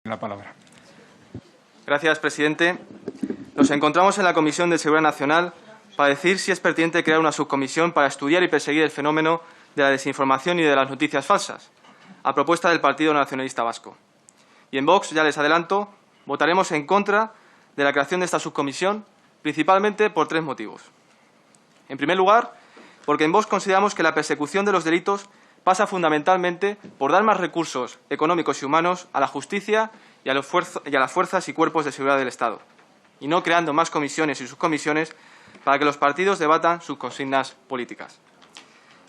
La palabra. Gracias, presidente. Nos encontramos en la Comisión de Seguridad Nacional para decir si es pertinente crear una subcomisión para estudiar y perseguir el fenómeno de la desinformación y de las noticias falsas, a propuesta del Partido Nacionalista Vasco. Y en Vox, ya les adelanto, votaremos en contra de la creación de esta subcomisión, principalmente por tres motivos. En primer lugar, porque en Vox consideramos que la persecución de los delitos pasa fundamentalmente por dar más recursos económicos y humanos a la justicia y a las fuerzas y cuerpos de seguridad del Estado, y no creando más comisiones y subcomisiones para que los partidos debatan sus consignas políticas.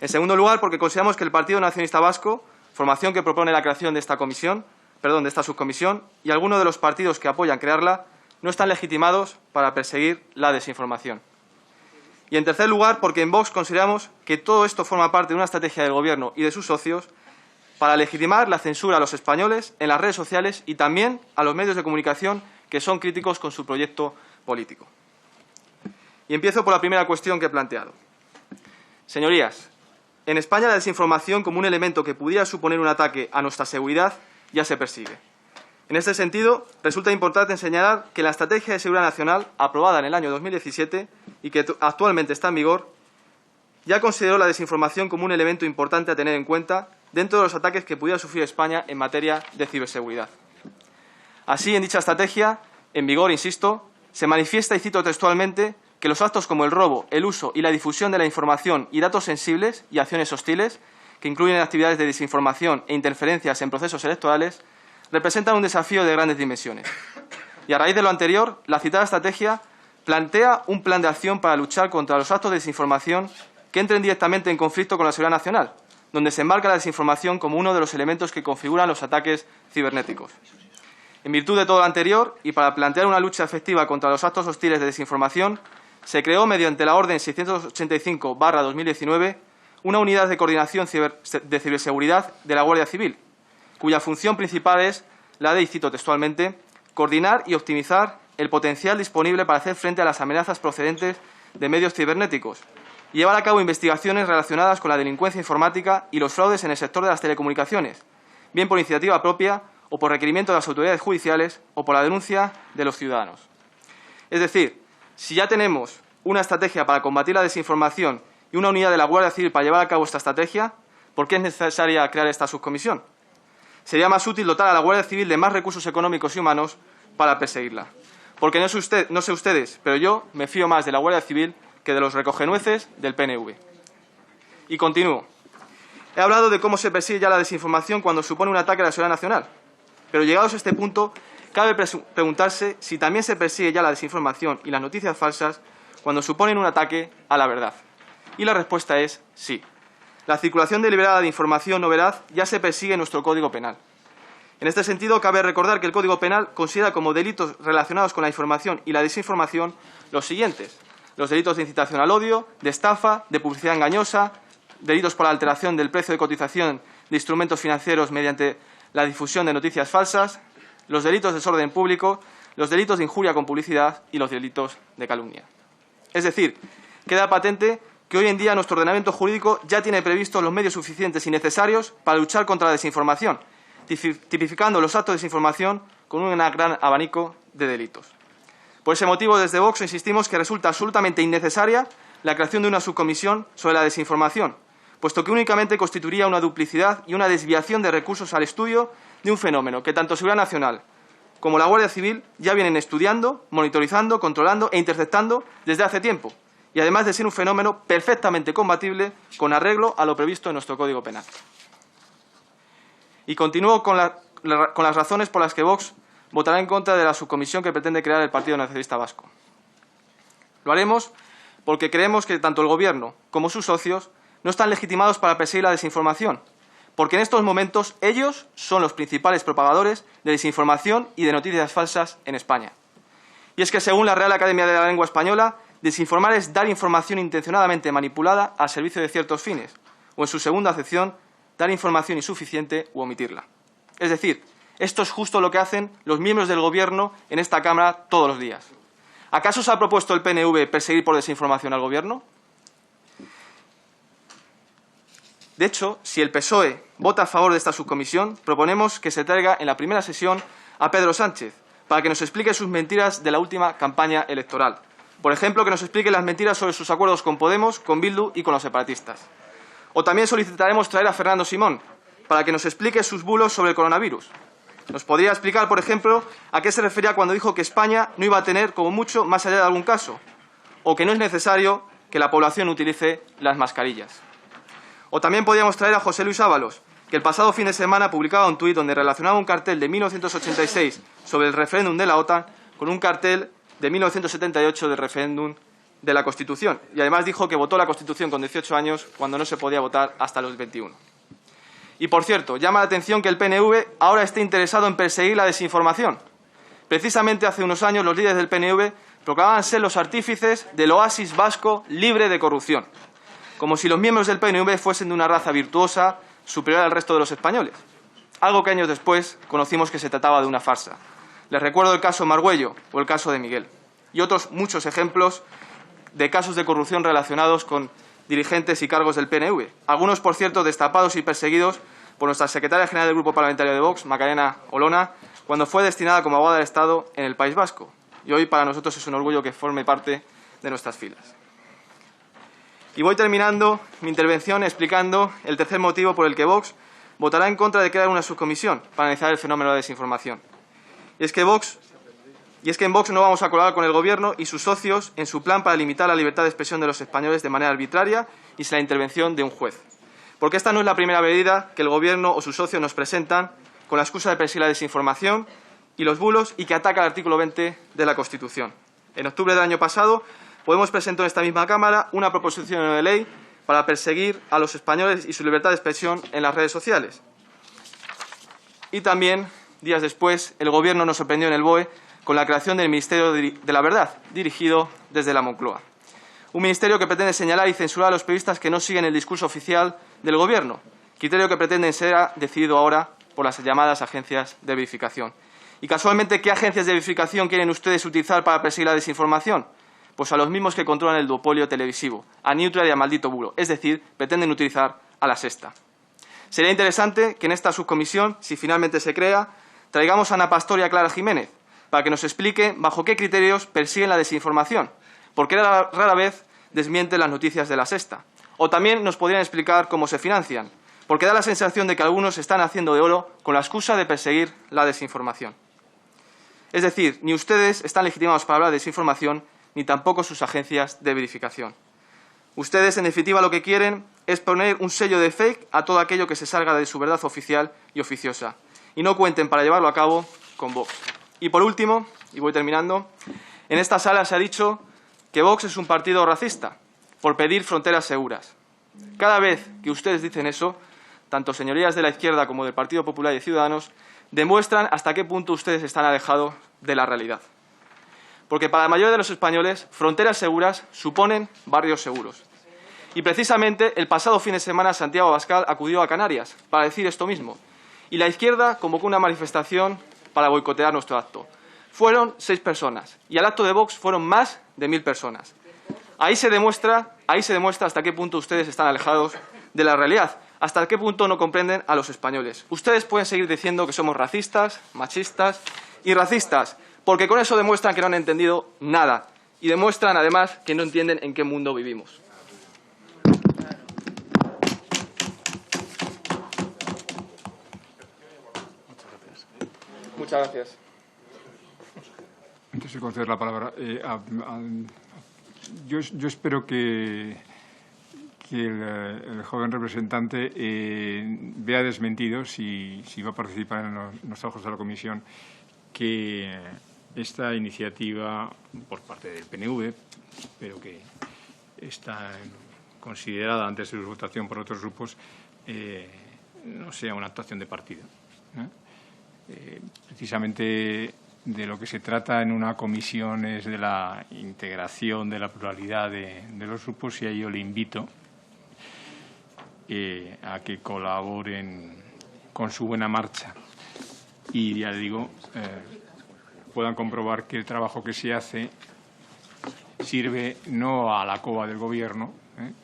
En segundo lugar, porque consideramos que el Partido Nacionalista Vasco, formación que propone la creación de esta subcomisión, y algunos de los partidos que apoyan crearla, no están legitimados para perseguir la desinformación. Y en tercer lugar, porque en Vox consideramos que todo esto forma parte de una estrategia del Gobierno y de sus socios para legitimar la censura a los españoles en las redes sociales y también a los medios de comunicación que son críticos con su proyecto político. Y empiezo por la primera cuestión que he planteado. Señorías, en España la desinformación como un elemento que pudiera suponer un ataque a nuestra seguridad ya se persigue. En este sentido, resulta importante señalar que la Estrategia de Seguridad Nacional, aprobada en el año 2017 y que actualmente está en vigor, ya consideró la desinformación como un elemento importante a tener en cuenta dentro de los ataques que pudiera sufrir España en materia de ciberseguridad. Así, en dicha estrategia, en vigor, insisto, se manifiesta, y cito textualmente, que los actos como el robo, el uso y la difusión de la información y datos sensibles y acciones hostiles, que incluyen actividades de desinformación e interferencias en procesos electorales, representan un desafío de grandes dimensiones. Y a raíz de lo anterior, la citada estrategia plantea un plan de acción para luchar contra los actos de desinformación que entren directamente en conflicto con la seguridad nacional, donde se enmarca la desinformación como uno de los elementos que configuran los ataques cibernéticos. En virtud de todo lo anterior, y para plantear una lucha efectiva contra los actos hostiles de desinformación, se creó mediante la Orden 685/2019 una unidad de coordinación de ciberseguridad de la Guardia Civil, cuya función principal es la de, y cito textualmente, coordinar y optimizar el potencial disponible para hacer frente a las amenazas procedentes de medios cibernéticos y llevar a cabo investigaciones relacionadas con la delincuencia informática y los fraudes en el sector de las telecomunicaciones, bien por iniciativa propia o por requerimiento de las autoridades judiciales o por la denuncia de los ciudadanos. Es decir, si ya tenemos una estrategia para combatir la desinformación y una unidad de la Guardia Civil para llevar a cabo esta estrategia, ¿por qué es necesaria crear esta subcomisión? Sería más útil dotar a la Guardia Civil de más recursos económicos y humanos para perseguirla. Porque no sé ustedes, pero yo me fío más de la Guardia Civil que de los recogenueces del PNV. Y continúo. He hablado de cómo se persigue ya la desinformación cuando supone un ataque a la seguridad nacional. Pero llegados a este punto, cabe preguntarse si también se persigue ya la desinformación y las noticias falsas cuando suponen un ataque a la verdad. Y la respuesta es sí. La circulación deliberada de información no veraz ya se persigue en nuestro Código Penal. En este sentido, cabe recordar que el Código Penal considera como delitos relacionados con la información y la desinformación los siguientes: los delitos de incitación al odio, de estafa, de publicidad engañosa, delitos por la alteración del precio de cotización de instrumentos financieros mediante la difusión de noticias falsas, los delitos de desorden público, los delitos de injuria con publicidad y los delitos de calumnia. Es decir, queda patente que hoy en día nuestro ordenamiento jurídico ya tiene previstos los medios suficientes y necesarios para luchar contra la desinformación, tipificando los actos de desinformación con un gran abanico de delitos. Por ese motivo, desde Vox insistimos que resulta absolutamente innecesaria la creación de una subcomisión sobre la desinformación, puesto que únicamente constituiría una duplicidad y una desviación de recursos al estudio de un fenómeno que tanto Seguridad Nacional como la Guardia Civil ya vienen estudiando, monitorizando, controlando e interceptando desde hace tiempo, y además de ser un fenómeno perfectamente combatible con arreglo a lo previsto en nuestro Código Penal. Y continúo con las razones por las que Vox votará en contra de la subcomisión que pretende crear el Partido Nacionalista Vasco. Lo haremos porque creemos que tanto el Gobierno como sus socios no están legitimados para perseguir la desinformación, porque en estos momentos ellos son los principales propagadores de desinformación y de noticias falsas en España. Y es que, según la Real Academia de la Lengua Española, desinformar es dar información intencionadamente manipulada al servicio de ciertos fines, o en su segunda acepción, dar información insuficiente u omitirla. Es decir, esto es justo lo que hacen los miembros del Gobierno en esta Cámara todos los días. ¿Acaso se ha propuesto el PNV perseguir por desinformación al Gobierno? De hecho, si el PSOE vota a favor de esta subcomisión, proponemos que se traiga en la primera sesión a Pedro Sánchez para que nos explique sus mentiras de la última campaña electoral. Por ejemplo, que nos explique las mentiras sobre sus acuerdos con Podemos, con Bildu y con los separatistas. O también solicitaremos traer a Fernando Simón para que nos explique sus bulos sobre el coronavirus. Nos podría explicar, por ejemplo, a qué se refería cuando dijo que España no iba a tener, como mucho, más allá de algún caso, o que no es necesario que la población utilice las mascarillas. O también podríamos traer a José Luis Ábalos, que el pasado fin de semana publicaba un tuit donde relacionaba un cartel de 1986 sobre el referéndum de la OTAN con un cartel de 1978 del referéndum de la Constitución. Y además dijo que votó la Constitución con 18 años cuando no se podía votar hasta los 21. Y, por cierto, llama la atención que el PNV ahora esté interesado en perseguir la desinformación. Precisamente hace unos años los líderes del PNV proclamaban ser los artífices del oasis vasco libre de corrupción, como si los miembros del PNV fuesen de una raza virtuosa superior al resto de los españoles. Algo que años después conocimos que se trataba de una farsa. Les recuerdo el caso Margüello o el caso de Miguel. Y otros muchos ejemplos de casos de corrupción relacionados con dirigentes y cargos del PNV. Algunos, por cierto, destapados y perseguidos por nuestra secretaria general del Grupo Parlamentario de Vox, Macarena Olona, cuando fue destinada como abogada del Estado en el País Vasco. Y hoy para nosotros es un orgullo que forme parte de nuestras filas. Y voy terminando mi intervención explicando el tercer motivo por el que Vox votará en contra de crear una subcomisión para analizar el fenómeno de la desinformación. Y es que en Vox no vamos a colaborar con el Gobierno y sus socios en su plan para limitar la libertad de expresión de los españoles de manera arbitraria y sin la intervención de un juez. Porque esta no es la primera medida que el Gobierno o sus socios nos presentan con la excusa de perseguir la desinformación y los bulos y que ataca el artículo 20 de la Constitución. En octubre del año pasado, Podemos presentó en esta misma Cámara una proposición de ley para perseguir a los españoles y su libertad de expresión en las redes sociales. Y también, días después, el Gobierno nos sorprendió en el BOE con la creación del Ministerio de la Verdad, dirigido desde la Moncloa. Un ministerio que pretende señalar y censurar a los periodistas que no siguen el discurso oficial del Gobierno, criterio que pretenden ser decidido ahora por las llamadas agencias de verificación. Y casualmente, ¿qué agencias de verificación quieren ustedes utilizar para perseguir la desinformación? Pues a los mismos que controlan el duopolio televisivo, a Neutral y a Maldito Bulo, es decir, pretenden utilizar a La Sexta. Sería interesante que en esta subcomisión, si finalmente se crea, traigamos a Ana Pastor y a Clara Jiménez, para que nos explique bajo qué criterios persiguen la desinformación, porque rara vez desmienten las noticias de La Sexta. O también nos podrían explicar cómo se financian, porque da la sensación de que algunos están haciendo de oro con la excusa de perseguir la desinformación. Es decir, ni ustedes están legitimados para hablar de desinformación, ni tampoco sus agencias de verificación. Ustedes, en definitiva, lo que quieren es poner un sello de fake a todo aquello que se salga de su verdad oficial y oficiosa. Y no cuenten para llevarlo a cabo con Vox. Y por último, y voy terminando, en esta sala se ha dicho que Vox es un partido racista por pedir fronteras seguras. Cada vez que ustedes dicen eso, tanto señorías de la izquierda como del Partido Popular y de Ciudadanos, demuestran hasta qué punto ustedes están alejados de la realidad. Porque para la mayoría de los españoles, fronteras seguras suponen barrios seguros. Y precisamente el pasado fin de semana Santiago Abascal acudió a Canarias para decir esto mismo. Y la izquierda convocó una manifestación para boicotear nuestro acto. Fueron 6 personas y al acto de Vox fueron más de 1000 personas. Ahí se demuestra hasta qué punto ustedes están alejados de la realidad, hasta qué punto no comprenden a los españoles. Ustedes pueden seguir diciendo que somos racistas, machistas y racistas, porque con eso demuestran que no han entendido nada y demuestran, además, que no entienden en qué mundo vivimos. Muchas gracias. Antes de conceder la palabra, yo espero que el joven representante vea desmentido, si va a participar en los trabajos de la comisión, que esta iniciativa por parte del PNV, pero que está considerada antes de su votación por otros grupos, no sea una actuación de partido. Precisamente de lo que se trata en una comisión es de la integración de la pluralidad de los grupos, y a ello le invito a que colaboren con su buena marcha. Y ya digo, puedan comprobar que el trabajo que se hace sirve no a la cova del Gobierno,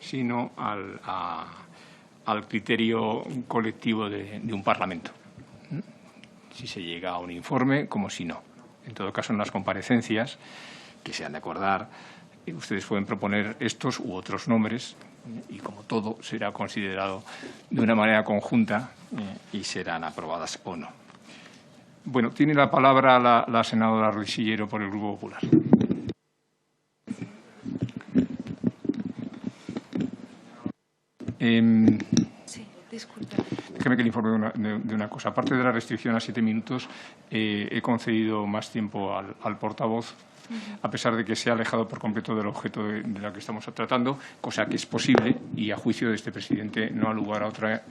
sino al criterio colectivo de un Parlamento. si se llega a un informe como si no. En todo caso, en las comparecencias que se han de acordar, ustedes pueden proponer estos u otros nombres y, como todo, será considerado de una manera conjunta y serán aprobadas o no. Bueno, tiene la palabra la senadora Ruiz Sillero por el Grupo Popular. Sí, disculpe. Déjeme que le informe de una cosa. Aparte de la restricción a 7 minutos, he concedido más tiempo al portavoz, a pesar de que se ha alejado por completo del objeto de la que estamos tratando, cosa que es posible y, a juicio de este presidente, no ha lugar a otra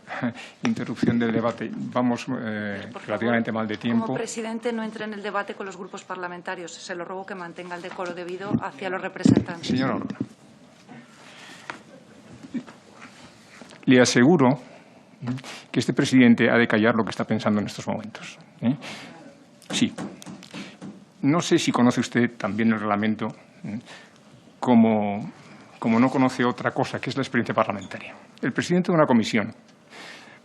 interrupción del debate. Vamos relativamente mal de tiempo. Como presidente, no entre en el debate con los grupos parlamentarios. Se lo ruego que mantenga el decoro debido hacia los representantes. Señora Olona, le aseguro que este presidente ha de callar lo que está pensando en estos momentos. Sí. No sé si conoce usted también el reglamento, como no conoce otra cosa, que es la experiencia parlamentaria. El presidente de una comisión,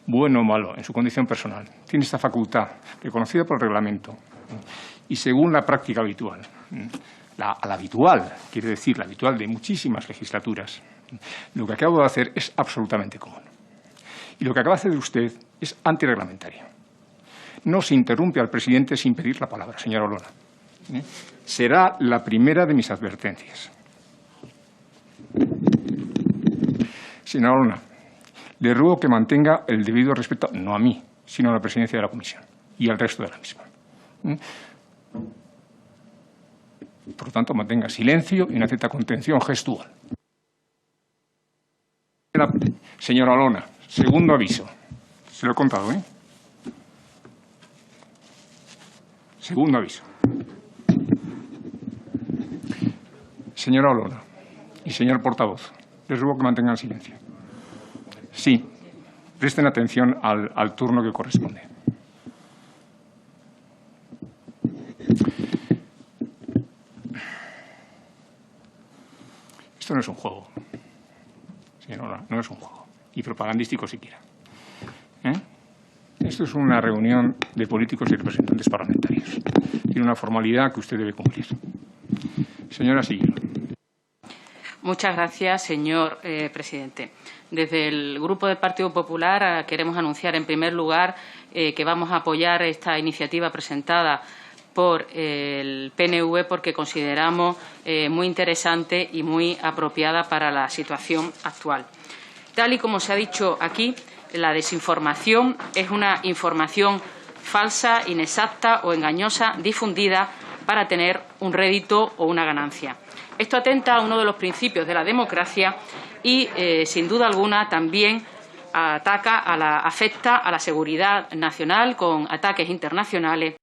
bueno o malo, en su condición personal, tiene esta facultad reconocida por el reglamento y según la práctica habitual, la habitual, quiere decir la habitual de muchísimas legislaturas, lo que acabo de hacer es absolutamente común. Y lo que acaba de hacer usted es antirreglamentario. No se interrumpe al presidente sin pedir la palabra, señora Olona. Será la primera de mis advertencias. Señora Olona, le ruego que mantenga el debido respeto, no a mí, sino a la presidencia de la comisión y al resto de la misma. Por lo tanto, mantenga silencio y una cierta contención gestual. Señora Olona, segundo aviso. Se lo he contado, ¿eh? Segundo aviso. Señora Olona y señor portavoz, les ruego que mantengan silencio. Sí, presten atención al turno que corresponde. Esto no es un juego, señora Olona, no es un juego, y propagandístico siquiera. Esto es una reunión de políticos y representantes parlamentarios. Tiene una formalidad que usted debe cumplir. Señora Sillero. Muchas gracias, señor presidente. Desde el Grupo del Partido Popular queremos anunciar, en primer lugar, que vamos a apoyar esta iniciativa presentada por el PNV porque consideramos muy interesante y muy apropiada para la situación actual. Tal y como se ha dicho aquí, la desinformación es una información falsa, inexacta o engañosa difundida para tener un rédito o una ganancia. Esto atenta a uno de los principios de la democracia y, sin duda alguna, también afecta a la seguridad nacional con ataques internacionales